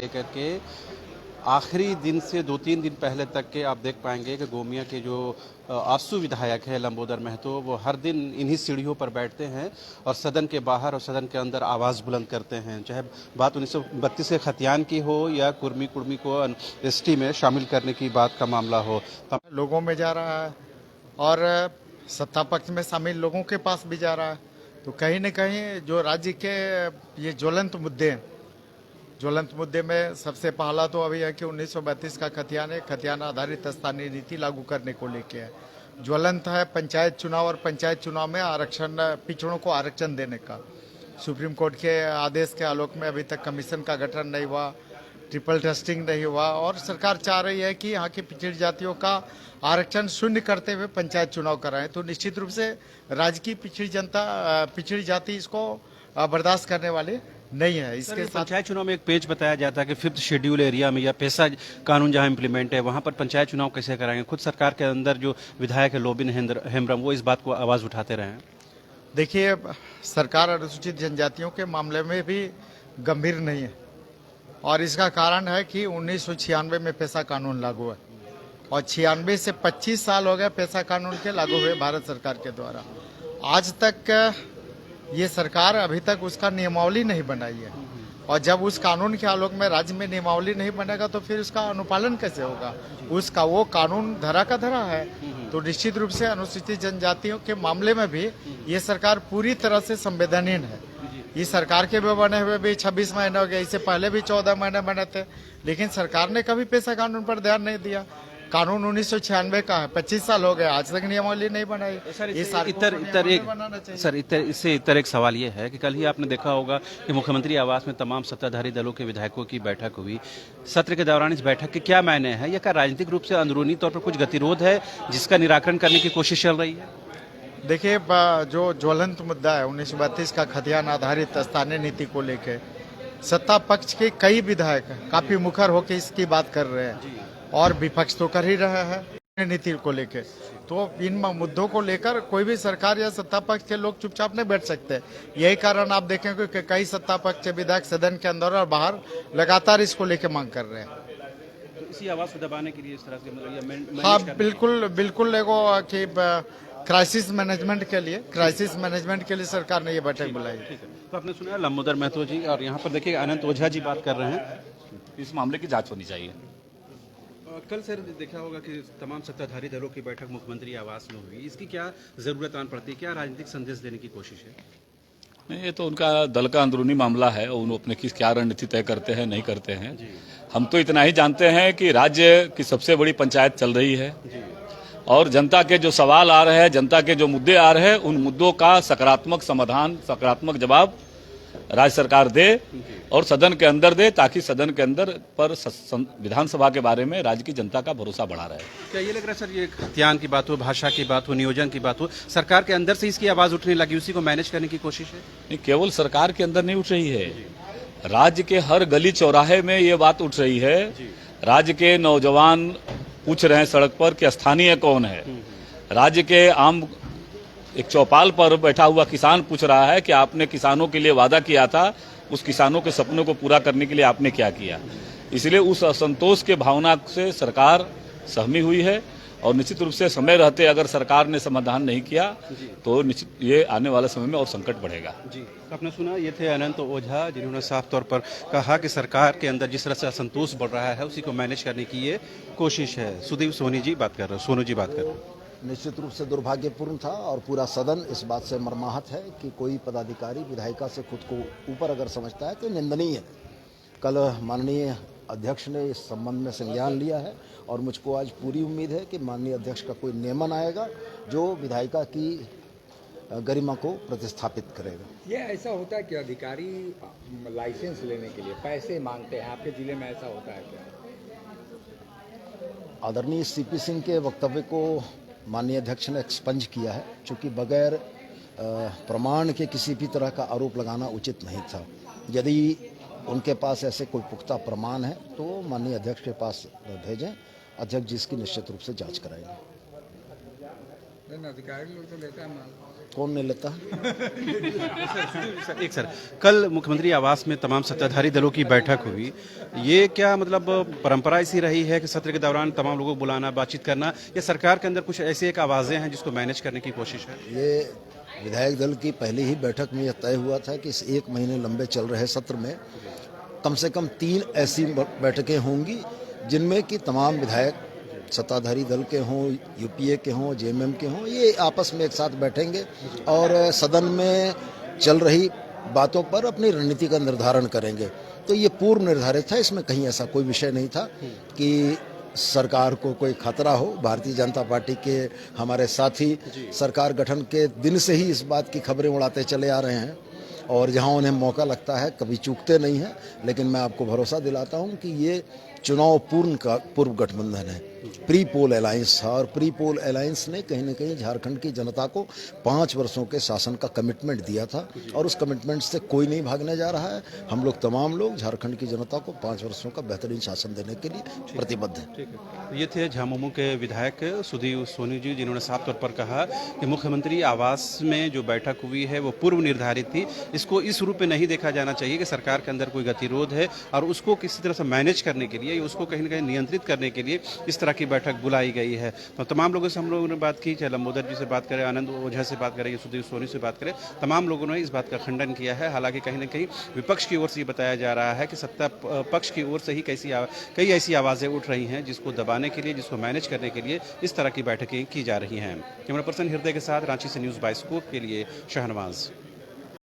लेकर के आखिरी दिन से 2-3 दिन पहले तक के आप देख पाएंगे कि गोमिया के जो आरसू विधायक है लंबोदर महतो, वो हर दिन इन्हीं सीढ़ियों पर बैठते हैं और सदन के बाहर और सदन के अंदर आवाज़ बुलंद करते हैं। चाहे बात 1932 के खतियान की हो या कुर्मी कुर्मी को एसटी में शामिल करने की बात का मामला हो। लोगों में जा रहा है और सत्ता पक्ष में शामिल लोगों के पास भी जा रहा है। तो कहीं न कहीं जो राज्य के ये ज्वलंत मुद्दे में सबसे पहला तो अभी है कि 1932 का खतियान आधारित स्थानीय नीति लागू करने को लेके है। ज्वलंत है पंचायत चुनाव और पंचायत चुनाव में आरक्षण, पिछड़ों को आरक्षण देने का। सुप्रीम कोर्ट के आदेश के आलोक में अभी तक कमीशन का गठन नहीं हुआ, ट्रिपल टेस्टिंग नहीं हुआ और सरकार चाह रही है कि यहाँ की पिछड़ी जातियों का आरक्षण शून्य करते हुए पंचायत चुनाव कराएं। तो निश्चित रूप से राज्य की पिछड़ी जाति इसको बर्दाश्त करने वाले नहीं है। इसके साथ पंचायत चुनाव में एक पेज बताया जाता है कि 5th शेड्यूल एरिया में या पैसा कानून जहां इम्प्लीमेंट है वहां पर पंचायत चुनाव कैसे कराएंगे। खुद सरकार के अंदर जो विधायक है लोबिन हेम्ब्रम, वो इस बात को आवाज उठाते रहे हैं। देखिए, सरकार अनुसूचित जनजातियों के मामले में भी गंभीर नहीं है और इसका कारण है कि 1996 में पैसा कानून लागू है और 96 से 25 साल हो गए पैसा कानून के लागू हुए भारत सरकार के द्वारा। आज तक ये सरकार अभी तक उसका नियमावली नहीं बनाई है और जब उस कानून के आलोक में राज्य में नियमावली नहीं बनेगा तो फिर उसका अनुपालन कैसे होगा। उसका वो कानून धरा का धरा है। तो निश्चित रूप से अनुसूचित जनजातियों के मामले में भी ये सरकार पूरी तरह से संवेदनहीन है। इस सरकार के भी बने हुए भी 26 महीने हो गए, इससे पहले भी 14 महीने बने थे, लेकिन सरकार ने कभी पैसा कानून पर ध्यान नहीं दिया। कानून 1996 का है, 25 साल हो गए, आज तक नियमावली नहीं बनाई। इससे इतर एक सवाल ये है कि कल ही आपने देखा होगा कि मुख्यमंत्री आवास में तमाम सत्ताधारी दलों के विधायकों की बैठक हुई। सत्र के दौरान इस बैठक के क्या मायने हैं? या क्या राजनीतिक रूप से अंदरूनी तौर पर कुछ गतिरोध है जिसका निराकरण करने की कोशिश चल रही है? देखिए, जो ज्वलंत मुद्दा है 1932 का खतियान आधारित स्थानीय नीति को लेकर सत्ता पक्ष के कई विधायक काफी मुखर होकर इसकी बात कर रहे हैं और विपक्ष तो कर ही रहा है नीति को लेकर। तो इन मुद्दों को लेकर कोई भी सरकार या सत्ता पक्ष के लोग चुपचाप नहीं बैठ सकते। यही कारण आप देखेंगे कि कई सत्ता पक्ष के विधायक सदन के अंदर और बाहर लगातार इसको लेकर मांग कर रहे हैं। तो इसी आवाज को दबाने के लिए इस तरह से हाँ, बिल्कुल एगो कि क्राइसिस मैनेजमेंट के लिए सरकार ने ये बैठक बुलाई। तो आपने सुना लंबोदर महतो जी, और यहाँ पर देखिए अनंत ओझा जी बात कर रहे हैं। इस मामले की जांच होनी चाहिए। कल सर देखा होगा कि तमाम सत्ताधारी दलों की बैठक मुख्यमंत्री आवास में हुई। इसकी क्या जरूरत आन पड़ती है? क्या राजनीतिक संदेश देने की कोशिश है? नहीं, ये तो उनका दल का अंदरूनी मामला है, उन अपने की क्या रणनीति तय करते हैं नहीं करते हैं। हम तो इतना ही जानते हैं कि राज्य की सबसे बड़ी पंचायत चल रही है और जनता के जो सवाल आ रहे हैं, जनता के जो मुद्दे आ रहे हैं, उन मुद्दों का सकारात्मक समाधान, सकारात्मक जवाब राज्य सरकार दे और सदन के अंदर दे, ताकि सदन के अंदर पर विधानसभा के बारे में राज्य की जनता का भरोसा बढ़ा रहे। क्या ये लग रहा है सर, ये खतियान की बात हो, भाषा की बात हो, नियोजन की बात हो, सरकार के अंदर से इसकी आवाज उठने लगी, उसी को मैनेज करने की कोशिश है? नहीं, केवल सरकार के अंदर नहीं उठ रही है, राज्य के हर गली चौराहे में ये बात उठ रही है। राज्य के नौजवान पूछ रहे हैं सड़क पर कि स्थानीय कौन है। राज्य के आम एक चौपाल पर बैठा हुआ किसान पूछ रहा है कि आपने किसानों के लिए वादा किया था, उस किसानों के सपनों को पूरा करने के लिए आपने क्या किया। इसलिए उस असंतोष के भावना से सरकार सहमी हुई है और निश्चित रूप से समय रहते अगर सरकार ने समाधान नहीं किया तो निश्चित ये आने वाले समय में और संकट बढ़ेगा। जी, आपने सुना, ये थे अनंत ओझा, जिन्होंने साफ तौर पर कहा कि सरकार के अंदर जिस तरह से असंतोष बढ़ रहा है उसी को मैनेज करने की ये कोशिश है। सुदीप सोनी जी बात कर रहे हैं, सोनू जी बात कर रहे हैं। निश्चित रूप से दुर्भाग्यपूर्ण था और पूरा सदन इस बात से मर्माहत है कि कोई पदाधिकारी विधायिका से खुद को ऊपर अगर समझता है तो निंदनीय है। कल माननीय अध्यक्ष ने इस संबंध में संज्ञान लिया है और मुझको आज पूरी उम्मीद है कि माननीय अध्यक्ष का कोई नियमन आएगा जो विधायिका की गरिमा को प्रतिस्थापित करेगा। ये ऐसा होता है कि अधिकारी लाइसेंस लेने के लिए पैसे मांगते हैं, आपके जिले में ऐसा होता है क्या? आदरणीय सीपी सिंह के वक्तव्य को माननीय अध्यक्ष ने एक्सपंज किया है, चूँकि बगैर प्रमाण के किसी भी तरह का आरोप लगाना उचित नहीं था। यदि उनके पास ऐसे कोई पुख्ता प्रमाण है तो माननीय अध्यक्ष के पास भेजें, अध्यक्ष जी इसकी निश्चित रूप से जांच कराएंगे। अधिकारी लोग तो लेते हैं कौन नहीं लेता? सर कल मुख्यमंत्री आवास में तमाम सत्ताधारी दलों की बैठक हुई, ये क्या मतलब परंपरा ऐसी रही है कि सत्र के दौरान तमाम लोगों को बुलाना, बातचीत करना, या सरकार के अंदर कुछ ऐसी एक आवाजें हैं जिसको मैनेज करने की कोशिश है? ये विधायक दल की पहली ही बैठक में यह तय हुआ था कि इस 1 महीने लंबे चल रहे सत्र में कम से कम 3 ऐसी बैठकें होंगी जिनमें कि तमाम विधायक सत्ताधारी दल के हों, यूपीए के हों, जेएमएम के हों, ये आपस में एक साथ बैठेंगे और सदन में चल रही बातों पर अपनी रणनीति का निर्धारण करेंगे। तो ये पूर्व निर्धारित था, इसमें कहीं ऐसा कोई विषय नहीं था कि सरकार को कोई खतरा हो। भारतीय जनता पार्टी के हमारे साथी सरकार गठन के दिन से ही इस बात की खबरें उड़ाते चले आ रहे हैं और जहां उन्हें मौका लगता है कभी चूकते नहीं हैं। लेकिन मैं आपको भरोसा दिलाता हूं कि ये चुनाव पूर्व गठबंधन है, प्री पोल अलायंस था और प्री पोल अलायंस ने कहीं न कहीं झारखंड की जनता को 5 वर्षों के शासन का कमिटमेंट दिया था और उस कमिटमेंट से कोई नहीं भागने जा रहा है। हम लोग तमाम लोग झारखंड की जनता को 5 वर्षों का बेहतरीन शासन देने के लिए प्रतिबद्ध हैं। ये थे झामुमो के विधायक सुधीर सोनी जी, जिन्होंने साफ तौर पर कहा कि मुख्यमंत्री आवास में जो बैठक हुई है वो पूर्व निर्धारित थी। इसको इस रूप में नहीं देखा जाना चाहिए कि सरकार के अंदर कोई गतिरोध है और उसको किसी तरह से मैनेज करने के लिए, उसको कहीं ना कहीं नियंत्रित करने के लिए इस तरह की बैठक बुलाई गई है। तो तमाम लोगों से हम लोगों ने बात की, चाहे लंबोदर जी से बात करें, आनंद ओझा से बात करें, सुधीर सोनी से बात करें, तमाम लोगों ने इस बात का खंडन किया है। हालांकि कहीं ना कहीं विपक्ष की ओर से ये बताया जा रहा है कि सत्ता पक्ष की ओर से ही कई ऐसी आवाज़ें उठ रही हैं जिसको दबाने के लिए, जिसको मैनेज करने के लिए इस तरह की बैठकें की जा रही हैं। कैमरा पर्सन हृदय के साथ रांची से न्यूज़ बाइस्कोप के लिए शाहनवाज।